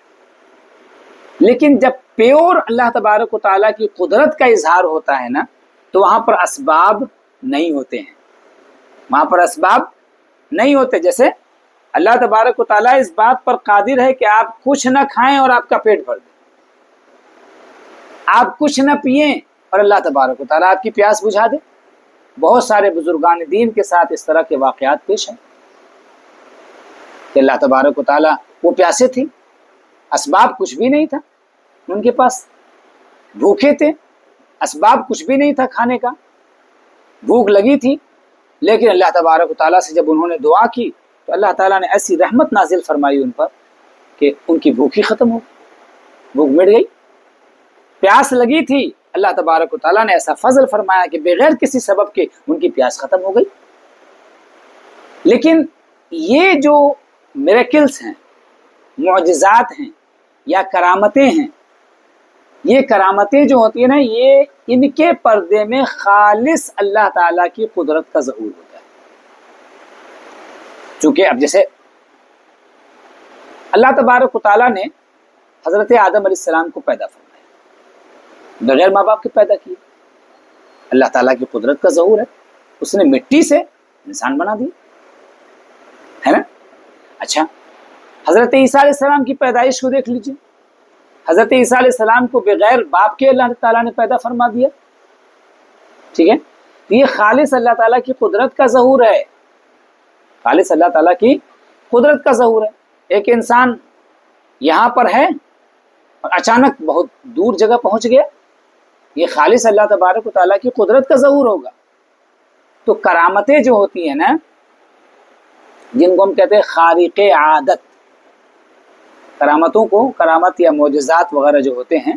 لیکن جب پیور اللہ تبارک و تعالیٰ کی قدرت کا اظہار ہوتا ہے نا، تو وہاں پر اسباب نہیں ہوتے ہیں، وہاں پر اسباب نہیں ہوتے۔ جیسے اللہ تبارک و تعالیٰ اس بات پر قادر ہے کہ آپ کچھ نہ کھائیں اور آپ کا پیٹ بھر دے، آپ کچھ نہ پئیں اور اللہ تبارک و تعالیٰ آپ کی پیاس بجھا دے۔ بہت سارے بزرگان دین کے ساتھ اس طرح کے واقعات پیش ہیں کہ اللہ تبارک و تعالیٰ، وہ پیاسے تھے، اسباب کچھ بھی نہیں تھا ان کے پاس، بھوکے تھے، اسباب کچھ بھی نہیں تھا کھانے کا، بھوک لگی تھی، لیکن اللہ تبارک و تعالیٰ سے جب انہوں نے دعا کی تو اللہ تعالیٰ نے ایسی رحمت نازل فرمائی ان پر کہ ان کی بھوک ہی ختم ہو گئی، بھوک مٹ گئی۔ پیاس لگی تھی، اللہ تبارک و تعالیٰ نے ایسا فضل فرمایا کہ بغیر کسی سبب کے ان کی پیاس ختم ہو گئی۔ لیکن یہ جو میریکلز ہیں، معجزات ہیں یا کرامتیں ہیں، یہ کرامتیں جو ہوتی ہیں نا، یہ ان کے پردے میں خالص اللہ تعالیٰ کی قدرت کا ظہور ہوتا ہے۔ چونکہ اب جیسے اللہ تبارک و تعالیٰ نے حضرت آدم علیہ السلام کو پیدا فرمایا، بغیر ماں باپ کے پیدا کیے، اللہ تعالیٰ کی قدرت کا ظہور ہے، اس نے مٹی سے انسان بنا دیا ہے نا۔ اچھا، حضرت عیسیٰ علیہ السلام کی پیدائش کو دیکھ لیجیے، حضرت عیسیٰ علیہ السلام کو بغیر باپ کے اللہ تعالیٰ نے پیدا فرما دیا، ٹھیک ہے۔ یہ خالص اللہ تعالیٰ کی قدرت کا ظہور ہے، خالص اللہ تعالیٰ کی قدرت کا ظہور ہے۔ ایک انسان یہاں پر ہے اور اچانک بہت دور جگہ پہنچ گیا، یہ خالص اللہ تبارک و تعالیٰ کی قدرت کا ظہور ہوگا۔ تو کرامتیں جو ہوتی ہیں نا، جن کو ہم کہتے ہیں خارق عادت، کرامتوں کو، کرامت یا معجزات وغیرہ جو ہوتے ہیں،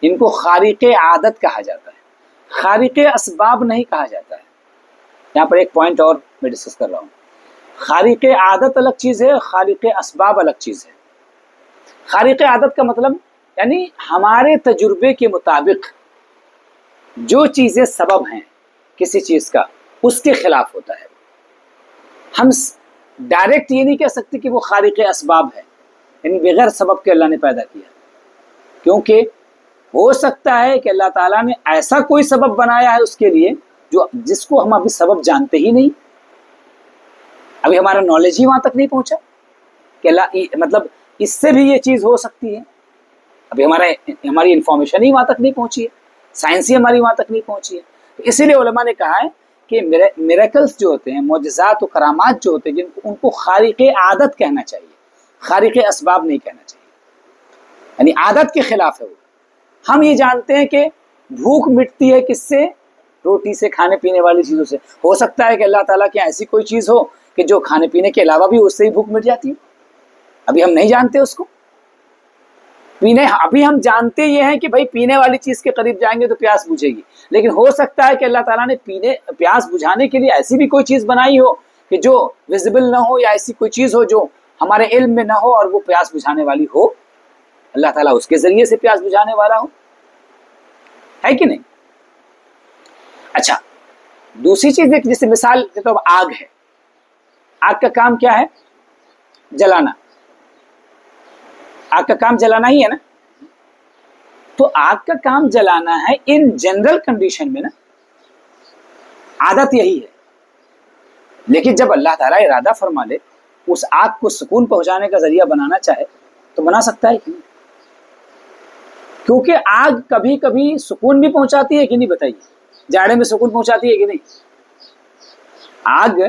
ان کو خارق عادت کہا جاتا ہے، خارق اسباب نہیں کہا جاتا ہے۔ یہاں پر ایک پوائنٹ اور میں ڈسکس کر رہا ہوں، خارق عادت الگ چیز ہے، خارق اسباب الگ چیز ہے۔ خارق عادت کا مطلب یعنی ہمارے تجربے کے مطابق جو چیزیں سبب ہیں کسی چیز کا، اس کے خلاف ہوتا ہے۔ ہم ڈائریکٹ یہ نہیں کہہ سکتے کہ وہ خارق اسباب ہے، یعنی بغیر سبب کے اللہ نے پیدا کیا، کیونکہ ہو سکتا ہے کہ اللہ تعالیٰ نے ایسا کوئی سبب بنایا ہے اس کے لیے جس کو ہم ابھی سبب جانتے ہی نہیں، ابھی ہمارا نالج ہی وہاں تک نہیں پہنچا کہ اللہ مطلب اس سے بھی یہ چیز ہو سکتی ہے، ابھی ہماری انفارمیشن ہی وہاں تک نہیں پہنچی ہے، سائنس ہی ہماری وہاں تک نہیں پہنچی ہے۔ تو اسی لیے علماء نے کہا ہے کہ میریکلز جو ہوتے ہیں، معجزات و کرامات جو ہوتے ہیں، ان کو خارق عادت کہنا چاہیے، خارق اسباب نہیں کہنا چاہیے، یعنی عادت کے خلاف ہے وہ۔ ہم یہ جانتے ہیں کہ بھوک مٹتی ہے کس سے؟ روٹی سے، کھانے پینے والی چیزوں سے۔ ہو سکتا ہے کہ اللہ تعالیٰ کی ایسی کوئی چیز ہو کہ جو کھانے پینے کے علاوہ بھی اس سے ہی بھوک مٹ جاتی ہے، ابھی ہم نہیں جانتے اس کو۔ ابھی ہم جانتے یہ ہیں کہ بھائی پینے والی چیز کے قریب جائیں گے تو پیاس بجھے گی، لیکن ہو سکتا ہے کہ اللہ تعالیٰ نے پیاس بجھانے کے لیے ایسی بھی کوئی چیز بنائی ہو کہ جو ویزیبل نہ ہو، یا ایسی کوئی چیز ہو جو ہمارے علم میں نہ ہو اور وہ پیاس بجھانے والی ہو، اللہ تعالیٰ اس کے ذریعے سے پیاس بجھانے والا ہو، ہے کہ نہیں؟ اچھا، دوسری چیز ایک جیسے مثال تو آگ ہے، آگ کا کام کیا ہے؟ جلانا۔ آگ کا کام جلانا ہی ہے نا، تو آگ کا کام جلانا ہے ان جنرل کنڈیشن میں نا، عادت یہی ہے۔ لیکن جب اللہ تعالیٰ ارادہ فرما لے، اس آگ کو سکون پہنچانے کا ذریعہ بنانا چاہے تو بنا سکتا ہے کہ نہیں؟ کیونکہ آگ کبھی کبھی سکون بھی پہنچاتی ہے کہ نہیں، بتائیے؟ جاڑے میں سکون پہنچاتی ہے کہ نہیں؟ آگ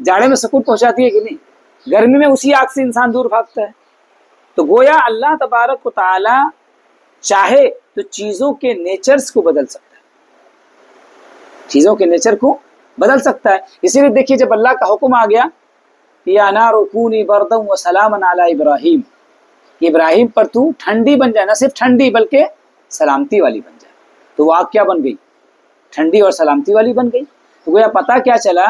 جاڑے میں سکون پہنچاتی ہے کہ نہیں؟ گرمی میں اسی آگ سے انسان دور بھاگتا ہے۔ تو گویا اللہ تبارک و تعالی چاہے تو چیزوں کے نیچرز کو بدل سکتا ہے، چیزوں کے نیچر کو بدل سکتا ہے۔ اسی لیے دیکھیے جب اللہ کا حکم آ گیا یا نار کونی بردا وسلاما علی ابراہیم، کہ ابراہیم پر تو ٹھنڈی بن جائے، نہ صرف ٹھنڈی بلکہ سلامتی والی بن جائے، تو وہ آگ کیا بن گئی؟ ٹھنڈی اور سلامتی والی بن گئی۔ تو گویا پتہ کیا چلا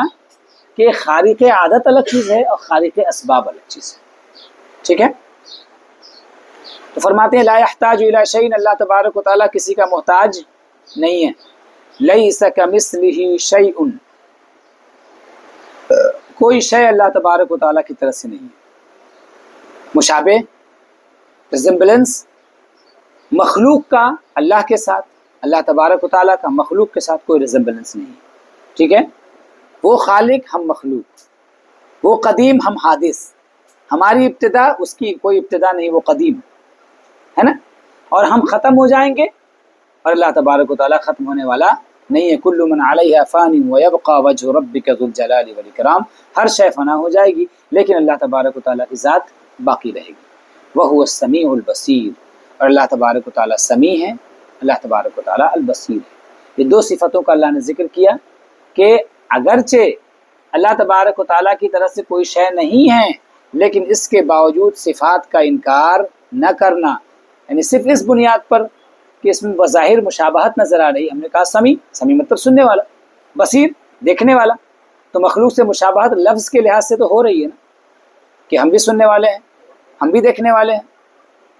کہ خارق عادت الگ چیز ہے اور خارق اسباب الگ چیز ہے، ٹھیک ہے؟ تو فرماتے ہیں لا يحتاج الى شيء، اللہ تبارک و تعالیٰ کسی کا محتاج نہیں ہے۔ لیس کمثلہ شیء، کوئی شے اللہ تبارک و تعالیٰ کی طرف سے نہیں ہے۔ مشابہ، ریزمبلنس، مخلوق کا اللہ کے ساتھ، اللہ تبارک و تعالیٰ کا مخلوق کے ساتھ کوئی ریزمبلنس نہیں ہے، ٹھیک ہے؟ وہ خالق، ہم مخلوق، وہ قدیم، ہم حادث، ہماری ابتدا، اس کی کوئی ابتدا نہیں، وہ قدیم ہے نا، اور ہم ختم ہو جائیں گے اور اللہ تبارک و تعالیٰ ختم ہونے والا نہیں ہے۔ کل من علیہا فان ویبقى وجہ ربک ذو الجلال والاکرام، ہر شے فنا ہو جائے گی لیکن اللہ تبارک و تعالیٰ کی ذات باقی رہے گی۔ وہو السمیع البصیر، اور اللہ تبارک و تعالیٰ سمیع ہے، اللہ تبارک و تعالیٰ البصیر ہے۔ یہ دو صفتوں کا اللہ نے ذکر کیا کہ اگرچہ اللہ تبارک و تعالیٰ کی طرف سے کوئی شے نہیں ہے، لیکن اس کے باوجود صفات کا انکار نہ کرنا، یعنی صرف اس بنیاد پر کہ اس میں بظاہر مشابہت نظر آ رہی، ہم نے کہا سمیع، سمیع مطلب سننے والا، بصیر دیکھنے والا، تو مخلوق سے مشابہت لفظ کے لحاظ سے تو ہو رہی ہے نا، کہ ہم بھی سننے والے ہیں، ہم بھی دیکھنے والے ہیں۔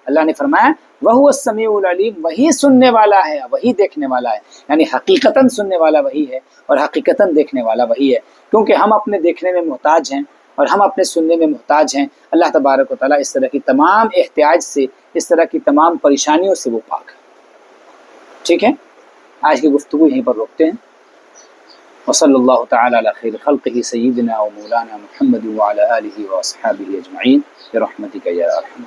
اللہ نے فرمایا وَهُوَ السَّمِيعُ الْعَلِيمُ، وہی سننے والا ہے، وہی دیکھنے والا ہے، یعنی حقیقتاً سننے والا وہی ہے اور حقیقتاً دیکھنے والا وہی ہے، کیونکہ ہم اپنے دیکھنے میں محتاج ہیں اور ہم اپنے سننے میں محتاج ہیں۔ اللہ تبارک و تعالیٰ اس طرح کی تمام احتیاج سے، اس طرح کی تمام پریشانیوں سے وہ پاک ہے، ٹھیک ہے؟ آج کی گفتگو یہیں پر روکتے ہیں۔ وصلی اللہ تعالی علی خیر خلقہ سیدنا و مولانا محمد وعلی آلہ و اصحابہ اجمعین برحمتک یا ارحم۔